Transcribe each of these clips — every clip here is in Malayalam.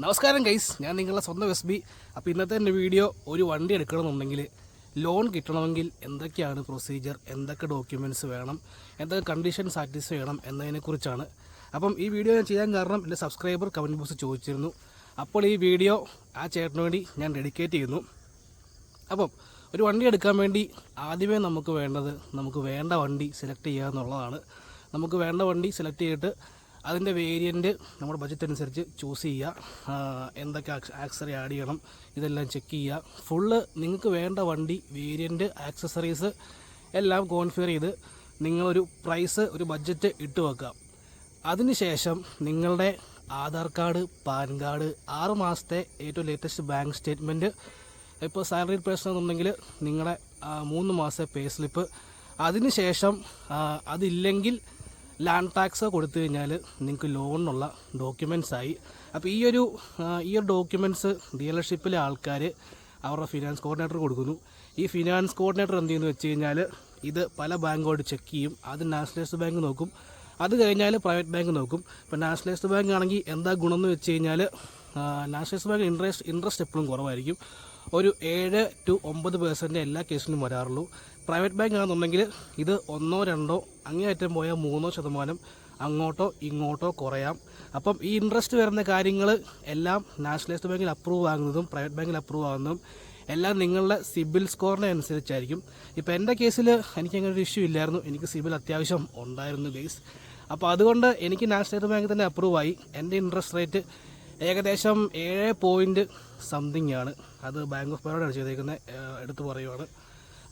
നമസ്കാരം ഗൈസ്, ഞാൻ നിങ്ങളുടെ സ്വന്തം SB. അപ്പോൾ ഇന്നത്തെ എൻ്റെ വീഡിയോ ഒരു വണ്ടി എടുക്കണമെന്നുണ്ടെങ്കിൽ ലോൺ കിട്ടണമെങ്കിൽ എന്തൊക്കെയാണ് പ്രൊസീജിയർ, എന്തൊക്കെ ഡോക്യുമെൻറ്റ്സ് വേണം, എന്തൊക്കെ കണ്ടീഷൻ സാറ്റിസ്ഫൈ ചെയ്യണം എന്നതിനെക്കുറിച്ചാണ്. അപ്പം ഈ വീഡിയോ ഞാൻ ചെയ്യാൻ കാരണം എൻ്റെ സബ്സ്ക്രൈബർ കമൻറ്റ് ബോക്സ് ചോദിച്ചിരുന്നു. അപ്പോൾ ഈ വീഡിയോ ആ ചേട്ടന് വേണ്ടി ഞാൻ ഡെഡിക്കേറ്റ് ചെയ്യുന്നു. അപ്പം ഒരു വണ്ടി എടുക്കാൻ വേണ്ടി ആദ്യമേ നമുക്ക് വേണ്ട വണ്ടി സെലക്ട് ചെയ്യുക എന്നുള്ളതാണ്. നമുക്ക് വേണ്ട വണ്ടി സെലക്ട് ചെയ്തിട്ട് അതിൻ്റെ വേരിയൻറ്റ് നമ്മുടെ ബഡ്ജറ്റ് അനുസരിച്ച് ചൂസ് ചെയ്യുക, എന്തൊക്കെ ആക്സസറി ആഡ് ചെയ്യണം ഇതെല്ലാം ചെക്ക് ചെയ്യുക. ഫുള്ള് നിങ്ങൾക്ക് വേണ്ട വണ്ടി, വേരിയൻറ്റ്, ആക്സസറീസ് എല്ലാം കോൺഫിഗർ ചെയ്ത് നിങ്ങളൊരു പ്രൈസ്, ഒരു ബഡ്ജറ്റ് ഇട്ട് വെക്കുക. അതിനുശേഷം നിങ്ങളുടെ ആധാർ കാർഡ്, പാൻ കാർഡ്, 6 മാസത്തെ ഏറ്റവും ലേറ്റസ്റ്റ് ബാങ്ക് സ്റ്റേറ്റ്മെൻറ്റ്, ഇപ്പോൾ സാലറി പേഴ്സൺ എന്നുണ്ടെങ്കിൽ നിങ്ങളുടെ 3 മാസത്തെ പേ സ്ലിപ്പ്, അതിനുശേഷം അതില്ലെങ്കിൽ ലാൻഡ് ടാക്സ് കൊടുത്തു കഴിഞ്ഞാൽ നിങ്ങൾക്ക് ലോണിനുള്ള ഡോക്യുമെൻറ്റ്സായി. അപ്പോൾ ഈ ഒരു ഡോക്യുമെൻറ്റ്സ് ഡീലർഷിപ്പിലെ ആൾക്കാർ അവരുടെ ഫിനാൻസ് കോർഡിനേറ്റർ കൊടുക്കുന്നു. ഈ ഫിനാൻസ് കോർഡിനേറ്റർ എന്ത് ചെയ്യുന്നു വെച്ച് കഴിഞ്ഞാൽ ഇത് പല ബാങ്കുമായിട്ട് ചെക്ക് ചെയ്യും. അത് നാഷണലൈസ്ഡ് ബാങ്ക് നോക്കും, അത് കഴിഞ്ഞാൽ പ്രൈവറ്റ് ബാങ്ക് നോക്കും. ഇപ്പോൾ നാഷണലൈസ്ഡ് ബാങ്ക് ആണെങ്കിൽ എന്താ ഗുണം എന്ന് വെച്ച് കഴിഞ്ഞാൽ നാഷണലൈസ്ഡ് ബാങ്ക് ഇൻട്രസ്റ്റ് എപ്പോഴും കുറവായിരിക്കും. ഒരു 7 to 9% എല്ലാ കേസിലും വരാറുള്ളൂ. പ്രൈവറ്റ് ബാങ്ക് ആണെന്നുണ്ടെങ്കിൽ ഇത് 1-2 അങ്ങേയറ്റം പോയാൽ 3% അങ്ങോട്ടോ ഇങ്ങോട്ടോ കുറയാം. അപ്പം ഈ ഇൻട്രസ്റ്റ് വരുന്ന കാര്യങ്ങൾ എല്ലാം നാഷണലൈസ്ഡ് ബാങ്കിൽ അപ്രൂവ് ആകുന്നതും പ്രൈവറ്റ് ബാങ്കിൽ അപ്രൂവ് ആകുന്നതും എല്ലാം നിങ്ങളുടെ സിബിൽ സ്കോറിനെ അനുസരിച്ചായിരിക്കും. ഇപ്പോൾ എൻ്റെ കേസിൽ എനിക്കങ്ങനെ ഒരു ഇഷ്യൂ ഇല്ലായിരുന്നു, എനിക്ക് സിബിൽ അത്യാവശ്യം ഉണ്ടായിരുന്നു ഗൈസ്. അപ്പോൾ അതുകൊണ്ട് എനിക്ക് നാഷണലൈസ്ഡ് ബാങ്കിൽ തന്നെ അപ്രൂവ് ആയി. എൻ്റെ ഇൻട്രസ്റ്റ് റേറ്റ് ഏകദേശം 7 ആണ്. അത് ബാങ്ക് ഓഫ് ബറോഡയാണ് ചെയ്തേക്കുന്നത്, എടുത്ത് പറയുവാണ്.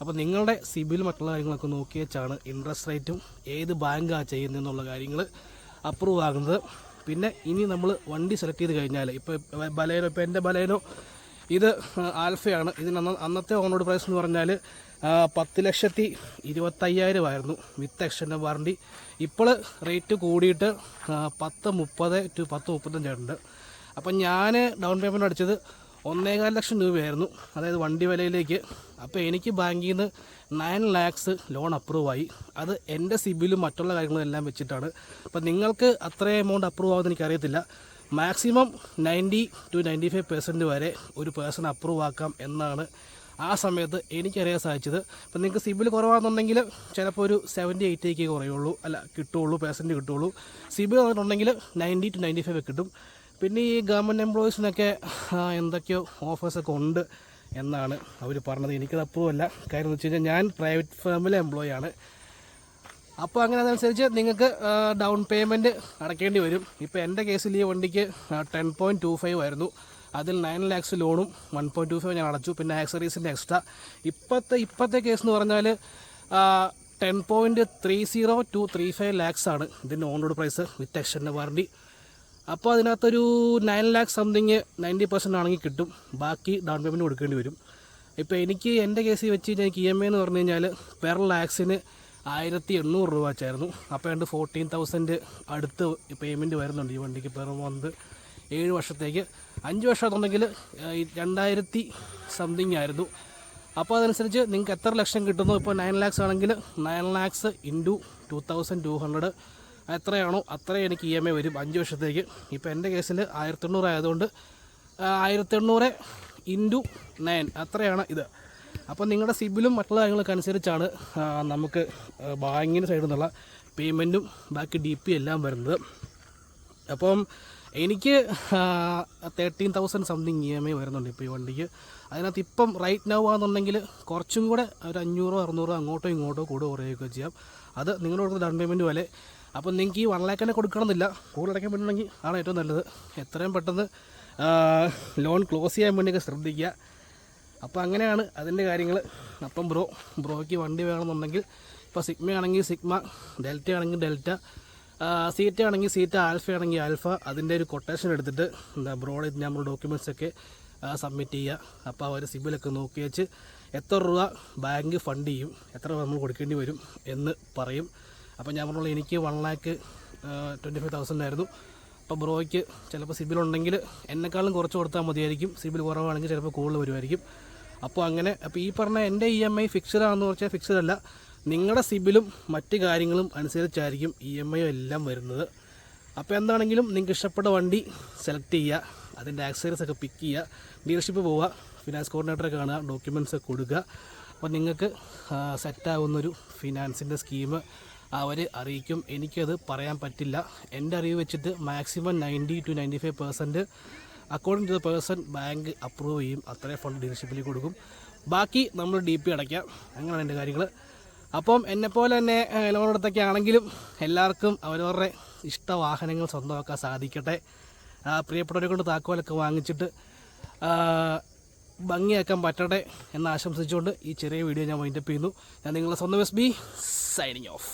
അപ്പോൾ നിങ്ങളുടെ സിബിൽ മറ്റുള്ള കാര്യങ്ങളൊക്കെ നോക്കി വെച്ചാണ് ഇൻട്രസ്റ്റ് റേറ്റും ഏത് ബാങ്കാണ് ചെയ്യുന്നതെന്നുള്ള കാര്യങ്ങൾ അപ്രൂവ് ആകുന്നത്. പിന്നെ ഇനി നമ്മൾ വണ്ടി സെലക്ട് ചെയ്ത് കഴിഞ്ഞാൽ ഇപ്പോൾ എൻ്റെ ബലേനോ ഇത് ആൽഫയാണ്. ഇതിന് അന്നത്തെ ഓൺ റോഡ് പ്രൈസ് എന്ന് പറഞ്ഞാൽ 10,25,000 ആയിരുന്നു വിത്ത് എക്സ്റ്റൻഡ് വാറണ്ടി. ഇപ്പോൾ റേറ്റ് കൂടിയിട്ട് 10,30 to 10,35 ഉണ്ട്. അപ്പം ഞാൻ ഡൗൺ പേയ്മെൻറ്റ് അടിച്ചത് 1.25 ലക്ഷം രൂപയായിരുന്നു, അതായത് വണ്ടി വിലയിലേക്ക്. അപ്പോൾ എനിക്ക് ബാങ്കിൽ നിന്ന് 9 lakhs ലോൺ അപ്രൂവ് ആയി. അത് എൻ്റെ സിബിലും മറ്റുള്ള കാര്യങ്ങളും എല്ലാം വെച്ചിട്ടാണ്. അപ്പോൾ നിങ്ങൾക്ക് അത്ര എമൗണ്ട് അപ്രൂവ് ആകുമെന്ന് എനിക്കറിയത്തില്ല. മാക്സിമം 90 to 95% വരെ ഒരു പേഴ്സൺ അപ്രൂവ് ആക്കാം എന്നാണ് ആ സമയത്ത് എനിക്കറിയാൻ സാധിച്ചത്. അപ്പോൾ നിങ്ങൾക്ക് സിബിൽ കുറവാണെന്നുണ്ടെങ്കിൽ ചിലപ്പോൾ ഒരു 70-80 കുറയുള്ളൂ, കിട്ടുള്ളൂ, പേഴ്സൻറ്റ് കിട്ടുള്ളൂ. സിബിൽ വന്നിട്ടുണ്ടെങ്കിൽ 90 to 95 കിട്ടും. പിന്നെ ഈ ഗവൺമെൻറ് എംപ്ലോയീസിനൊക്കെ എന്തൊക്കെയോ ഓഫേഴ്സൊക്കെ ഉണ്ട് എന്നാണ് അവർ പറഞ്ഞത്. എനിക്കത് അപ്രൂവ് അല്ല. കാര്യം എന്ന് വെച്ച് കഴിഞ്ഞാൽ ഞാൻ പ്രൈവറ്റ് ഫേമിലെ എംപ്ലോയി ആണ്. അപ്പോൾ അങ്ങനെ അതനുസരിച്ച് നിങ്ങൾക്ക് ഡൗൺ പേയ്മെൻറ്റ് അടയ്ക്കേണ്ടി വരും. ഇപ്പോൾ എൻ്റെ കേസിൽ ഈ വണ്ടിക്ക് 10.25 ആയിരുന്നു. അതിൽ 9 lakhs ലോണും 1.25 ഞാൻ അടച്ചു. പിന്നെ ആക്സറീസിൻ്റെ എക്സ്ട്രാ ഇപ്പോഴത്തെ കേസ് എന്ന് പറഞ്ഞാൽ 10.30 to 35 lakhs ആണ് ഇതിൻ്റെ on road price with extend warranty. അപ്പോൾ അതിനകത്തൊരു 9 lakhs 90% ആണെങ്കിൽ കിട്ടും. ബാക്കി ഡൗൺ പേയ്മെൻറ്റ് കൊടുക്കേണ്ടി വരും. ഇപ്പോൾ എനിക്ക് എൻ്റെ കേസിൽ വെച്ച് കഴിഞ്ഞാൽ എനിക്ക് EMI എന്ന് പറഞ്ഞു കഴിഞ്ഞാൽ പെർ ലാക്സിന് 1,800 രൂപ വെച്ചായിരുന്നു. അപ്പോൾ 14,000 അടുത്ത് പേയ്മെൻറ്റ് വരുന്നുണ്ട് ഈ വണ്ടിക്ക് പെർ മന്ത് 7 വർഷത്തേക്ക്. 5 വർഷം എന്നുണ്ടെങ്കിൽ 2,000 ആയിരുന്നു. അപ്പോൾ അതനുസരിച്ച് നിങ്ങൾക്ക് എത്ര ലക്ഷം കിട്ടുന്നു. ഇപ്പോൾ 9 lakhs ആണെങ്കിൽ 9 lakhs into 2,200 എത്രയാണോ അത്രയും എനിക്ക് EMI വരും 5 വർഷത്തേക്ക്. ഇപ്പോൾ എൻ്റെ കേസിൽ 1,800 ആയതുകൊണ്ട് 1,800 into 9 അത്രയാണ് ഇത്. അപ്പോൾ നിങ്ങളുടെ സിബിലും മറ്റുള്ള കാര്യങ്ങളൊക്കെ അനുസരിച്ചാണ് നമുക്ക് ബാങ്കിൻ്റെ സൈഡിൽ നിന്നുള്ള പേയ്മെൻറ്റും ബാക്കി DP എല്ലാം വരുന്നത്. അപ്പം എനിക്ക് 13,000 EMI വരുന്നുണ്ട് ഇപ്പോൾ ഈ വണ്ടിക്ക്. അതിനകത്ത് ഇപ്പം റൈറ്റ് നൗ ആണെന്നുണ്ടെങ്കിൽ കുറച്ചും കൂടെ ഒരു 500-600 അങ്ങോട്ടോ ഇങ്ങോട്ടോ കൂടെ കുറയുകയൊക്കെ ചെയ്യാം. അത് നിങ്ങളുടെ കൊടുക്കുന്ന ഡൗൺ പേയ്മെൻറ്റ് പോലെ. അപ്പം നിങ്ങൾക്ക് ഈ 1 lakh തന്നെ കൊടുക്കണമെന്നില്ല, കൂടുതൽ അടയ്ക്കാൻ പറ്റുന്നെങ്കിൽ ആണ് ഏറ്റവും നല്ലത്. എത്രയും പെട്ടെന്ന് ലോൺ ക്ലോസ് ചെയ്യാൻ വേണ്ടിയൊക്കെ ശ്രദ്ധിക്കുക. അപ്പോൾ അങ്ങനെയാണ് അതിൻ്റെ കാര്യങ്ങൾ. അപ്പം ബ്രോയ്ക്ക് വണ്ടി വേണമെന്നുണ്ടെങ്കിൽ ഇപ്പോൾ സിഗ്മ ആണെങ്കിൽ സിഗ്മ, ഡെൽറ്റ ആണെങ്കിൽ ഡെൽറ്റ, സീറ്റ ആണെങ്കിൽ സീറ്റ, ആൽഫ ആണെങ്കിൽ ആൽഫ, അതിൻ്റെ ഒരു കൊട്ടേഷൻ എടുത്തിട്ട് ബ്രോയുടെ നമ്മൾ ഡോക്യുമെൻറ്റ്സൊക്കെ സബ്മിറ്റ് ചെയ്യുക. അപ്പോൾ അവർ സിബിലൊക്കെ നോക്കി വെച്ച് എത്ര രൂപ ബാങ്ക് ഫണ്ട് ചെയ്യും, എത്ര നമ്മൾ കൊടുക്കേണ്ടി വരും എന്ന് പറയും. അപ്പോൾ ഞാൻ പറഞ്ഞുള്ള എനിക്ക് 1,25,000 ആയിരുന്നു. അപ്പോൾ ബ്രോയ്ക്ക് ചിലപ്പോൾ സിബിലുണ്ടെങ്കിൽ എന്നെക്കാളും കുറച്ച് കൊടുത്താൽ മതിയായിരിക്കും. സിബിൽ കുറവാണെങ്കിൽ ചിലപ്പോൾ കൂടുതൽ വരുമായിരിക്കും. അപ്പോൾ ഈ പറഞ്ഞ എൻ്റെ EMI ഫിക്സഡ് ആണെന്ന് വെച്ചാൽ ഫിക്സഡ് അല്ല, നിങ്ങളുടെ സിബിലും മറ്റ് കാര്യങ്ങളും അനുസരിച്ചായിരിക്കും EMI എല്ലാം വരുന്നത്. അപ്പോൾ എന്താണെങ്കിലും നിങ്ങൾക്ക് ഇഷ്ടപ്പെട്ട വണ്ടി സെലക്ട് ചെയ്യുക, അതിൻ്റെ ആക്സസറീസ് ഒക്കെ പിക്ക് ചെയ്യുക, ഡീലർഷിപ്പ് പോവുക, ഫിനാൻസ് കോർഡിനേറ്ററെ കാണുക, ഡോക്യുമെൻറ്റ്സ് കൊടുക്കുക. അപ്പോൾ നിങ്ങൾക്ക് സെറ്റാവുന്നൊരു ഫിനാൻസിൻ്റെ സ്കീം അവർ അറിയിക്കും. എനിക്കത് പറയാൻ പറ്റില്ല. എൻ്റെ അറിവ് വെച്ചിട്ട് maximum 90 to 95% according to the person bank approve ചെയ്യും. അത്രയും ഫണ്ട് ഡീലർഷിപ്പിലേക്ക് കൊടുക്കും. ബാക്കി നമ്മൾ DP അടയ്ക്കാം. അങ്ങനെയാണ് എൻ്റെ കാര്യങ്ങൾ. അപ്പം എന്നെപ്പോലെ തന്നെ ലോൺ എടുത്തൊക്കെ ആണെങ്കിലും എല്ലാവർക്കും അവരവരുടെ ഇഷ്ട വാഹനങ്ങൾ സ്വന്തമാക്കാൻ സാധിക്കട്ടെ. പ്രിയപ്പെട്ടവരെ കൊണ്ട് താക്കോലൊക്കെ വാങ്ങിച്ചിട്ട് ഭംഗിയാക്കാൻ പറ്റട്ടെ എന്ന് ആശംസിച്ചുകൊണ്ട് ഈ ചെറിയ വീഡിയോ ഞാൻ വൈൻഡപ്പ് ചെയ്യുന്നു. ഞാൻ നിങ്ങളുടെ സ്വന്തം SB സൈനിങ് ഓഫ്.